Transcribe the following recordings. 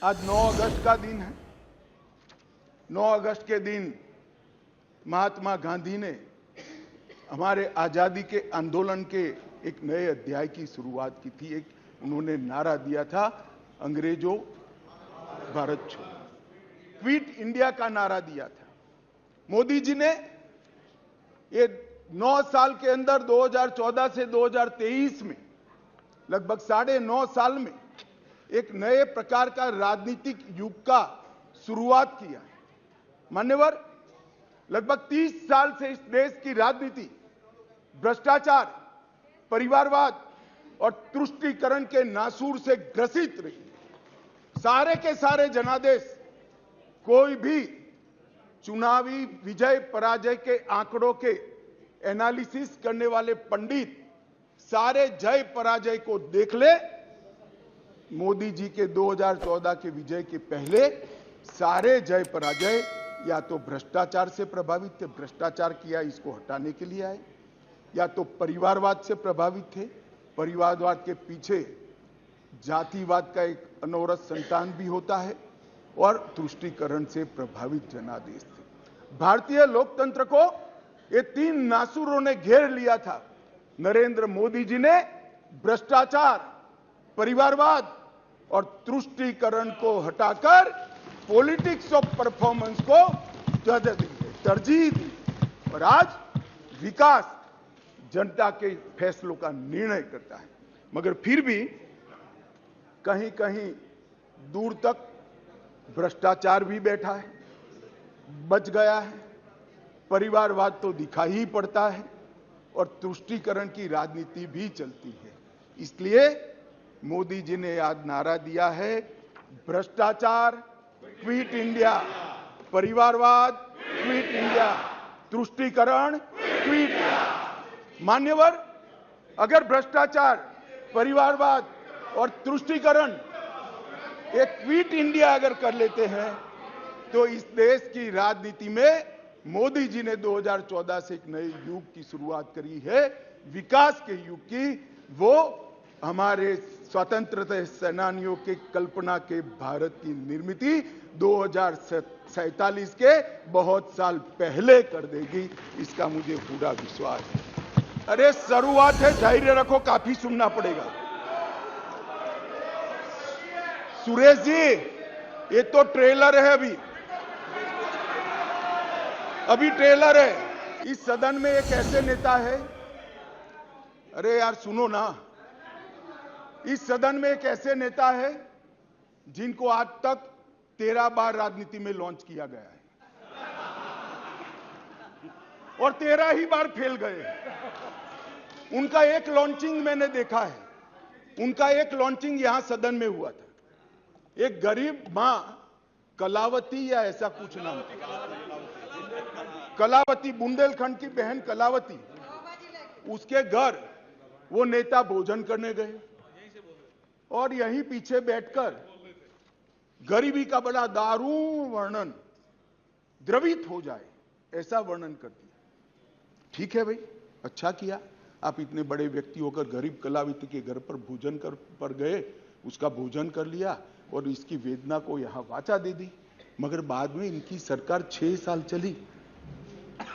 आज 9 अगस्त का दिन है। 9 अगस्त के दिन महात्मा गांधी ने हमारे आजादी के आंदोलन के एक नए अध्याय की शुरुआत की थी। उन्होंने नारा दिया था, अंग्रेजों भारत छोड़ो, क्विट इंडिया का नारा दिया था। मोदी जी ने ये 9 साल के अंदर 2014 से 2023 में लगभग 9.5 साल में एक नए प्रकार का राजनीतिक युग का शुरुआत किया है। मान्यवर, लगभग 30 साल से इस देश की राजनीति भ्रष्टाचार, परिवारवाद और तुष्टीकरण के नासूर से ग्रसित रही। सारे के सारे जनादेश, कोई भी चुनावी विजय पराजय के आंकड़ों के एनालिसिस करने वाले पंडित सारे जय पराजय को देख ले। मोदी जी के 2014 के विजय के पहले सारे जय पराजय या तो भ्रष्टाचार से प्रभावित थे, भ्रष्टाचार किया इसको हटाने के लिए आए, या तो परिवारवाद से प्रभावित थे, परिवारवाद के पीछे जातिवाद का एक अनवरत संतान भी होता है, और तुष्टीकरण से प्रभावित जनादेश थे। भारतीय लोकतंत्र को ये 3 नासूरों ने घेर लिया था। नरेंद्र मोदी जी ने भ्रष्टाचार, परिवारवाद और तुष्टीकरण को हटाकर पॉलिटिक्स ऑफ परफॉर्मेंस को तरजीह दी, और आज विकास जनता के फैसलों का निर्णय करता है। मगर फिर भी कहीं कहीं दूर तक भ्रष्टाचार भी बैठा है, बच गया है, परिवारवाद तो दिखाई ही पड़ता है, और तुष्टीकरण की राजनीति भी चलती है। इसलिए मोदी जी ने आज नारा दिया है, भ्रष्टाचार क्विट इंडिया, परिवारवाद क्विट इंडिया, तुष्टीकरण क्विट इंडिया। मान्यवर, अगर भ्रष्टाचार, परिवारवाद और तुष्टीकरण एक क्विट इंडिया अगर कर लेते हैं, तो इस देश की राजनीति में मोदी जी ने 2014 से एक नए युग की शुरुआत करी है, विकास के युग की। वो हमारे स्वतंत्रता सेनानियों के कल्पना के भारत की निर्मित 2047 के बहुत साल पहले कर देगी, इसका मुझे पूरा विश्वास है। अरे शुरुआत है, धैर्य रखो, काफी सुनना पड़ेगा। सुरेश जी, ये तो ट्रेलर है, अभी ट्रेलर है। इस सदन में एक ऐसे नेता है, अरे यार सुनो ना, इस सदन में एक ऐसे नेता है जिनको आज तक 13 बार राजनीति में लॉन्च किया गया है, और 13 ही बार फेल गए। उनका एक लॉन्चिंग मैंने देखा है, उनका एक लॉन्चिंग यहां सदन में हुआ था। एक गरीब मां कलावती या ऐसा कुछ नाम, कलावती, बुंदेलखंड की बहन कलावती, उसके घर वो नेता भोजन करने गए, और यहीं पीछे बैठकर गरीबी का बड़ा दारुण वर्णन, द्रवित हो जाए ऐसा वर्णन कर दिया। ठीक है भाई, अच्छा किया, आप इतने बड़े व्यक्ति होकर गरीब कलावती के घर पर भोजन पर गए, उसका भोजन कर लिया और इसकी वेदना को यहां वाचा दे दी। मगर बाद में इनकी सरकार 6 साल चली।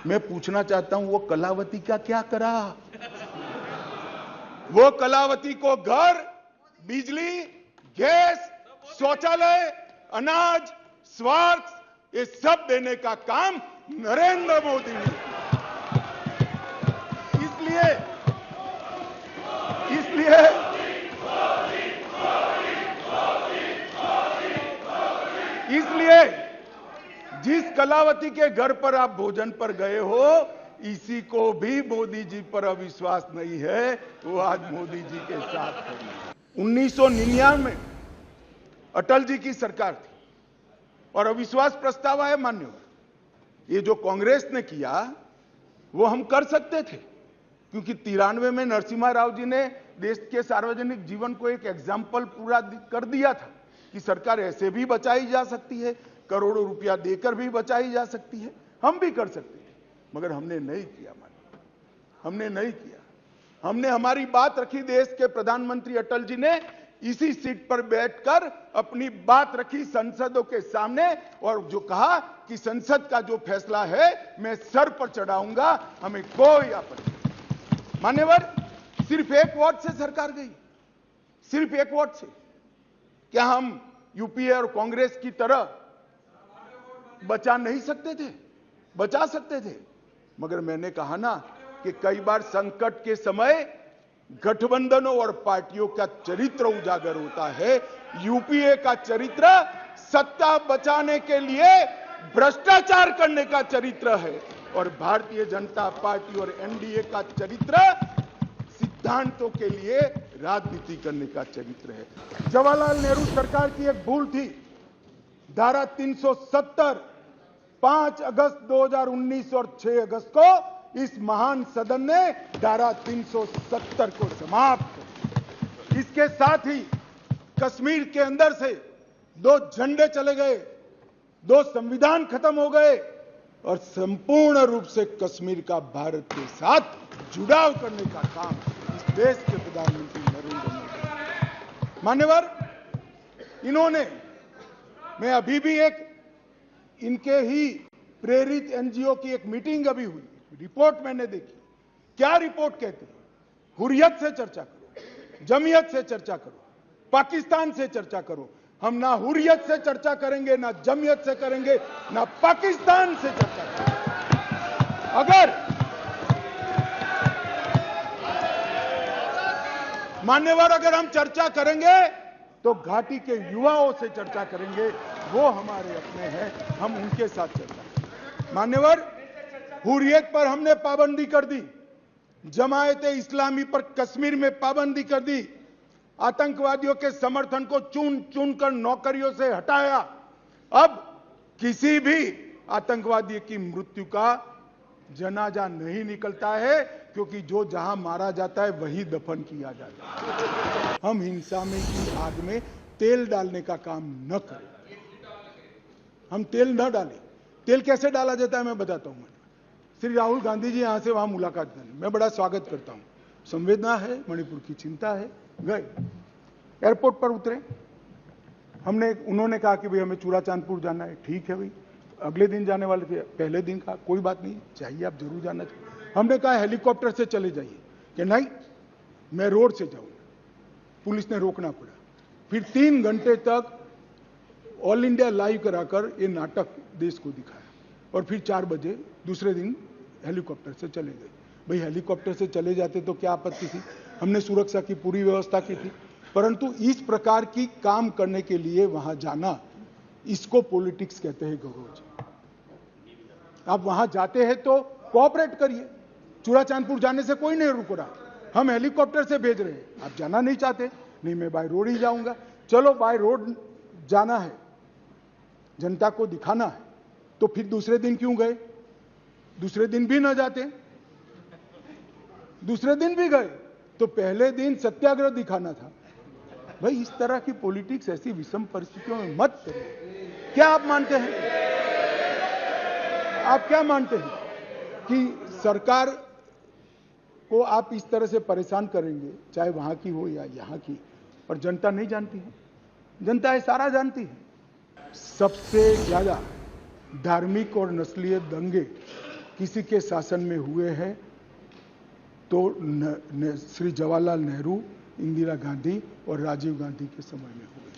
मैं पूछना चाहता हूं, वो कलावती का क्या करा? वो कलावती को घर, बिजली, गैस, शौचालय, अनाज, स्वास्थ्य, ये सब देने का काम नरेंद्र मोदी ने। इसलिए जिस कलावती के घर पर आप भोजन पर गए हो, इसी को भी मोदी जी पर अविश्वास नहीं है, वो आज मोदी जी के साथ है। 1999 में अटल जी की सरकार थी और अविश्वास प्रस्ताव आया मान्यवर। ये जो कांग्रेस ने किया वो हम कर सकते थे, क्योंकि 93 में नरसिम्हा राव जी ने देश के सार्वजनिक जीवन को एक एग्जाम्पल पूरा कर दिया था कि सरकार ऐसे भी बचाई जा सकती है, करोड़ों रुपया देकर भी बचाई जा सकती है। हम भी कर सकते थे, मगर हमने नहीं किया मान्यवर, हमने नहीं किया। हमने हमारी बात रखी। देश के प्रधानमंत्री अटल जी ने इसी सीट पर बैठकर अपनी बात रखी संसदों के सामने और जो कहा कि संसद का जो फैसला है मैं सर पर चढ़ाऊंगा, हमें कोई आपत्ति नहीं। मान्यवर, सिर्फ एक वोट से सरकार गई, सिर्फ एक वोट से। क्या हम यूपीए और कांग्रेस की तरह बचा नहीं सकते थे? बचा सकते थे, मगर मैंने कहा ना कि कई बार संकट के समय गठबंधनों और पार्टियों का चरित्र उजागर होता है। यूपीए का चरित्र सत्ता बचाने के लिए भ्रष्टाचार करने का चरित्र है और भारतीय जनता पार्टी और एनडीए का चरित्र सिद्धांतों के लिए राजनीति करने का चरित्र है। जवाहरलाल नेहरू सरकार की एक भूल थी, धारा 370 5 अगस्त 2019 और 6 अगस्त को इस महान सदन ने धारा 370 को समाप्त किया। इसके साथ ही कश्मीर के अंदर से 2 झंडे चले गए, 2 संविधान खत्म हो गए और संपूर्ण रूप से कश्मीर का भारत के साथ जुड़ाव करने का काम इस देश के प्रधानमंत्री नरेंद्र मोदी। मान्यवर, इन्होंने, मैं अभी भी एक इनके ही प्रेरित एनजीओ की एक मीटिंग अभी हुई, रिपोर्ट मैंने देखी। क्या रिपोर्ट कहती है? हुर्रियत से चर्चा करो, जमीयत से चर्चा करो, पाकिस्तान से चर्चा करो। हम ना हुर्रियत से चर्चा करेंगे, ना जमीयत से करेंगे, ना पाकिस्तान से चर्चा करेंगे। अगर मान्यवर, अगर हम चर्चा करेंगे तो घाटी के युवाओं से चर्चा करेंगे, वो हमारे अपने हैं, हम उनके साथ चर्चा करेंगे। मान्यवर, हुर्रियत पर हमने पाबंदी कर दी, जमायत इस्लामी पर कश्मीर में पाबंदी कर दी, आतंकवादियों के समर्थन को चुन चुन कर नौकरियों से हटाया। अब किसी भी आतंकवादी की मृत्यु का जनाजा नहीं निकलता है, क्योंकि जो जहां मारा जाता है वही दफन किया जाता है। हम हिंसा में की आग में तेल डालने का काम न करें, हम तेल न डालें। तेल कैसे डाला जाता है मैं बताता हूं। श्री राहुल गांधी जी यहां से वहां मुलाकात करने, मैं बड़ा स्वागत करता हूं, संवेदना है, मणिपुर की चिंता है। गए, एयरपोर्ट पर उतरे, उन्होंने कहा कि भाई हमें चूड़ाचांदपुर जाना है। ठीक है भाई, अगले दिन जाने वाले थे, पहले दिन कहा कोई बात नहीं, चाहिए आप जरूर जाना चाहिए। हमने कहा हेलीकॉप्टर से चले जाइए, कि नहीं मैं रोड से जाऊंगा। पुलिस ने रोकना पड़ा। फिर 3 घंटे तक ऑल इंडिया लाइव कराकर ये नाटक देश को दिखाया और फिर 4 बजे दूसरे दिन हेलीकॉप्टर से चले गए। भाई हेलीकॉप्टर से चले जाते तो क्या आपत्ति थी, हमने सुरक्षा की पूरी व्यवस्था की थी, परंतु इस प्रकार की काम करने के लिए वहां जाना, इसको पॉलिटिक्स कहते हैं गौरव जी। आप वहां जाते हैं तो कोऑपरेट करिए। चूड़ाचांदपुर जाने से कोई नहीं रुक रहा, हम हेलीकॉप्टर से भेज रहे हैं, आप जाना नहीं चाहते, नहीं मैं बाय रोड ही जाऊंगा। चलो बाय रोड जाना है, जनता को दिखाना है, तो फिर दूसरे दिन क्यों गए? दूसरे दिन भी न जाते, दूसरे दिन भी गए तो पहले दिन सत्याग्रह दिखाना था। भाई इस तरह की पॉलिटिक्स ऐसी विषम परिस्थितियों में मत करिए। क्या आप मानते हैं, आप क्या मानते हैं कि सरकार को आप इस तरह से परेशान करेंगे, चाहे वहां की हो या यहां की, पर जनता नहीं जानती है? जनता ये सारा जानती है। सबसे ज्यादा धार्मिक और नस्लीय दंगे किसी के शासन में हुए हैं तो श्री जवाहरलाल नेहरू, इंदिरा गांधी और राजीव गांधी के समय में हुए।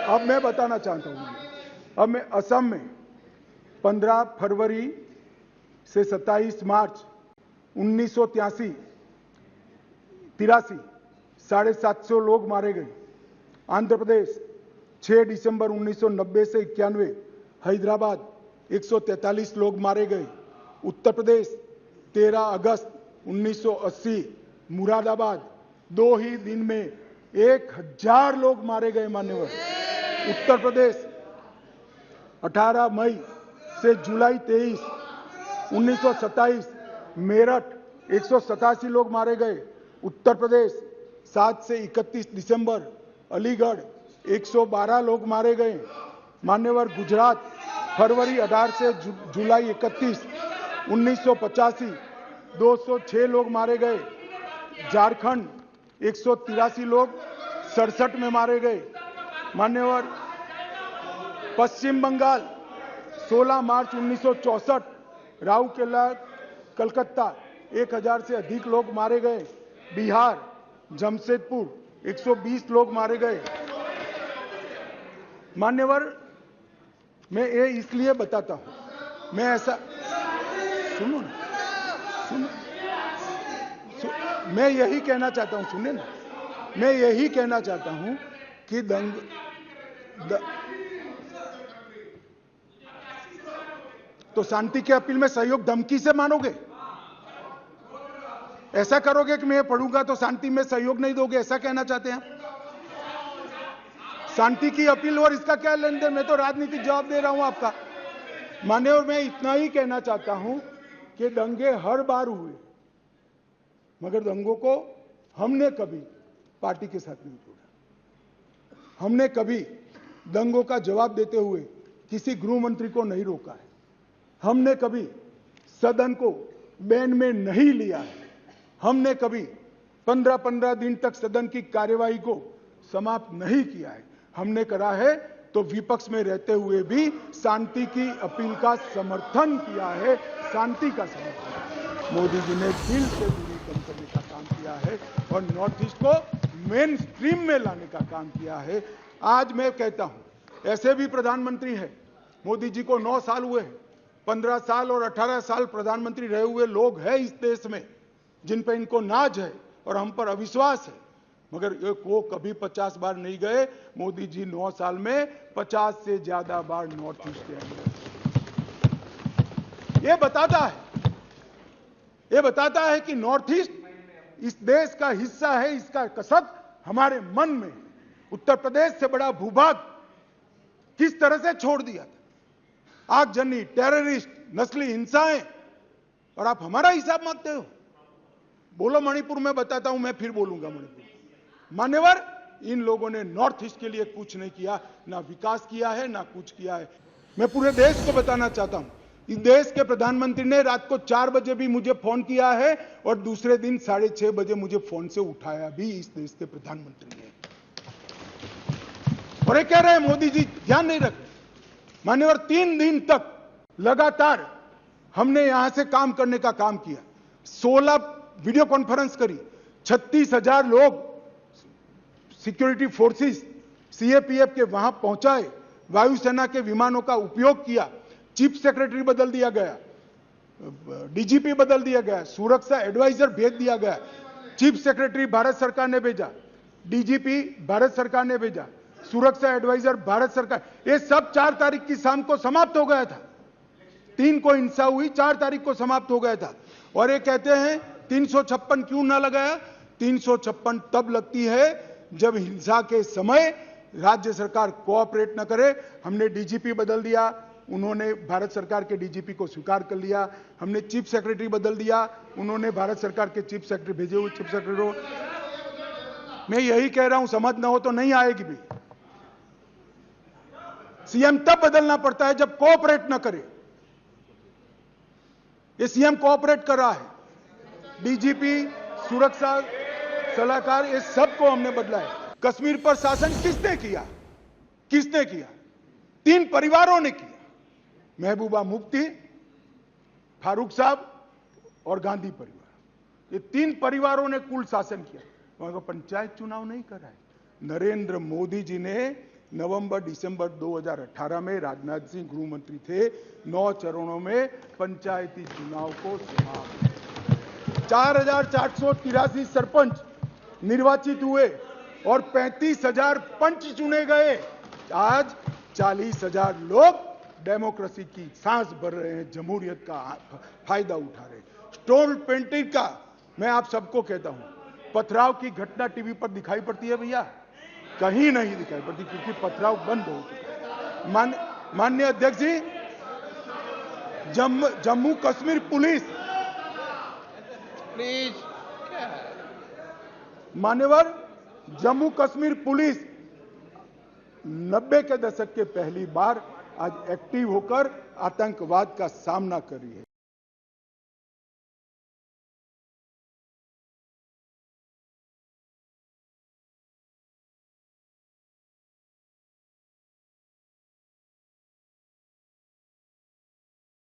अब मैं बताना चाहता हूं, अब मैं असम में 15 फरवरी से 27 मार्च 1983 750 लोग मारे गए। आंध्र प्रदेश 6 दिसंबर 1990 से 91, हैदराबाद 143 लोग मारे गए। उत्तर प्रदेश 13 अगस्त 1980 मुरादाबाद 2 ही दिन में 1000 लोग मारे गए। मान्यवर, उत्तर प्रदेश 18 मई से जुलाई 23 1927 मेरठ 187 लोग मारे गए। उत्तर प्रदेश 7 से 31 दिसंबर अलीगढ़ 112 लोग मारे गए। मान्यवर, गुजरात फरवरी 18 से जुलाई 31 1985 206 लोग मारे गए। झारखंड 183 लोग 67 में मारे गए। मान्यवर, पश्चिम बंगाल 16 मार्च 1964 राउरकेला कलकत्ता 1000 से अधिक लोग मारे गए। बिहार जमशेदपुर 120 लोग मारे गए। मान्यवर, मैं ये इसलिए बताता हूं, मैं ऐसा सुनो ना, मैं यही कहना चाहता हूं, सुनिए ना, मैं यही कहना चाहता हूं कि तो शांति की अपील में सहयोग धमकी से मानोगे? ऐसा करोगे कि मैं पढ़ूंगा तो शांति में सहयोग नहीं दोगे, ऐसा कहना चाहते हैं? शांति की अपील और इसका क्या लेन देन? मैं तो राजनीतिक जवाब दे रहा हूं आपका। मान्यवर, मैं इतना ही कहना चाहता हूं कि दंगे हर बार हुए, मगर दंगों को हमने कभी पार्टी के साथ नहीं जोड़ा। हमने कभी दंगों का जवाब देते हुए किसी गृह मंत्री को नहीं रोका है। हमने कभी सदन को बैन में नहीं लिया है। हमने कभी 15-15 दिन तक सदन की कार्यवाही को समाप्त नहीं किया है। हमने करा है तो विपक्ष में रहते हुए भी शांति की अपील का समर्थन किया है, शांति का समर्थन। मोदी जी ने दिल से दूरी कम करने का काम किया है और नॉर्थ ईस्ट को मेन स्ट्रीम में लाने का काम किया है। आज मैं कहता हूं, ऐसे भी प्रधानमंत्री है, मोदी जी को 9 साल हुए हैं, 15 साल और 18 साल प्रधानमंत्री रहे हुए लोग हैं इस देश में जिन पर इनको नाज है और हम पर अविश्वास है, मगर वो कभी 50 बार नहीं गए। मोदी जी 9 साल में 50 से ज्यादा बार नॉर्थ ईस्ट के अंदर। ये बताता है कि नॉर्थ ईस्ट इस देश का हिस्सा है, इसका कसब हमारे मन में। उत्तर प्रदेश से बड़ा भूभाग किस तरह से छोड़ दिया था, आगजनी, टेररिस्ट, नस्ली हिंसाएं, और आप हमारा हिसाब मांगते हो। बोलो मणिपुर में बताता हूं, मैं फिर बोलूंगा मणिपुर। मान्यवर, इन लोगों ने नॉर्थ ईस्ट के लिए कुछ नहीं किया, ना विकास किया है ना कुछ किया है। मैं पूरे देश को बताना चाहता हूं, इस देश के प्रधानमंत्री ने रात को 4 बजे भी मुझे फोन किया है और दूसरे दिन 6:30 बजे मुझे फोन से उठाया भी इस देश के प्रधानमंत्री ने। और ये कह रहे हैं मोदी जी ध्यान नहीं रख रहे। मान्यवर, 3 दिन तक लगातार हमने यहां से काम करने का काम किया। 16 वीडियो कॉन्फ्रेंस करी, 36,000 लोग सिक्योरिटी फोर्सेस सीएपीएफ के वहां पहुंचाए, वायुसेना के विमानों का उपयोग किया, चीफ सेक्रेटरी बदल दिया गया, डीजीपी बदल दिया गया, सुरक्षा एडवाइजर भेज दिया गया, चीफ सेक्रेटरी भारत सरकार ने भेजा, डीजीपी भारत सरकार ने भेजा, सुरक्षा एडवाइजर भारत सरकार। ये सब 4 तारीख की शाम को समाप्त हो गया था। 3 को हिंसा हुई, 4 तारीख को समाप्त हो गया था। और ये कहते हैं 356 क्यों ना लगाया? 356 तब लगती है जब हिंसा के समय राज्य सरकार कोऑपरेट न करे। हमने डीजीपी बदल दिया, उन्होंने भारत सरकार के डीजीपी को स्वीकार कर लिया। हमने चीफ सेक्रेटरी बदल दिया, उन्होंने भारत सरकार के चीफ सेक्रेटरी भेजे हुए चीफ सेक्रेटरी को। मैं यही कह रहा हूं, समझ न हो तो नहीं आएगी भी। सीएम तब बदलना पड़ता है जब कोऑपरेट न करे। ये सीएम कोऑपरेट कर रहा है। डीजीपी, सुरक्षा सलाहकार, ये सबको हमने बदला है। कश्मीर पर शासन किसने किया? किसने किया? 3 परिवारों ने किया, महबूबा मुफ्ती, फारूक साहब और गांधी परिवार। ये 3 परिवारों ने कुल शासन किया, वहां पंचायत चुनाव नहीं करा है। नरेंद्र मोदी जी ने नवंबर-दिसंबर 2018 में, राजनाथ सिंह गृह मंत्री थे, 9 चरणों में पंचायती चुनाव को समाप्त। 4,483 सरपंच निर्वाचित हुए और 35,000 पंच चुने गए। आज 40,000 लोग डेमोक्रेसी की सांस भर रहे हैं, जमहूरियत का फायदा उठा रहे हैं। स्टोन पेंटिंग का मैं आप सबको कहता हूं, पथराव की घटना टीवी पर दिखाई पड़ती है भैया? कहीं नहीं दिखाई पड़ती, क्योंकि पथराव बंद हो चुका है। माननीय अध्यक्ष जी, जम्मू कश्मीर पुलिस, प्लीज, मान्यवर, जम्मू कश्मीर पुलिस 90 के दशक के पहली बार आज एक्टिव होकर आतंकवाद का सामना कर रही है।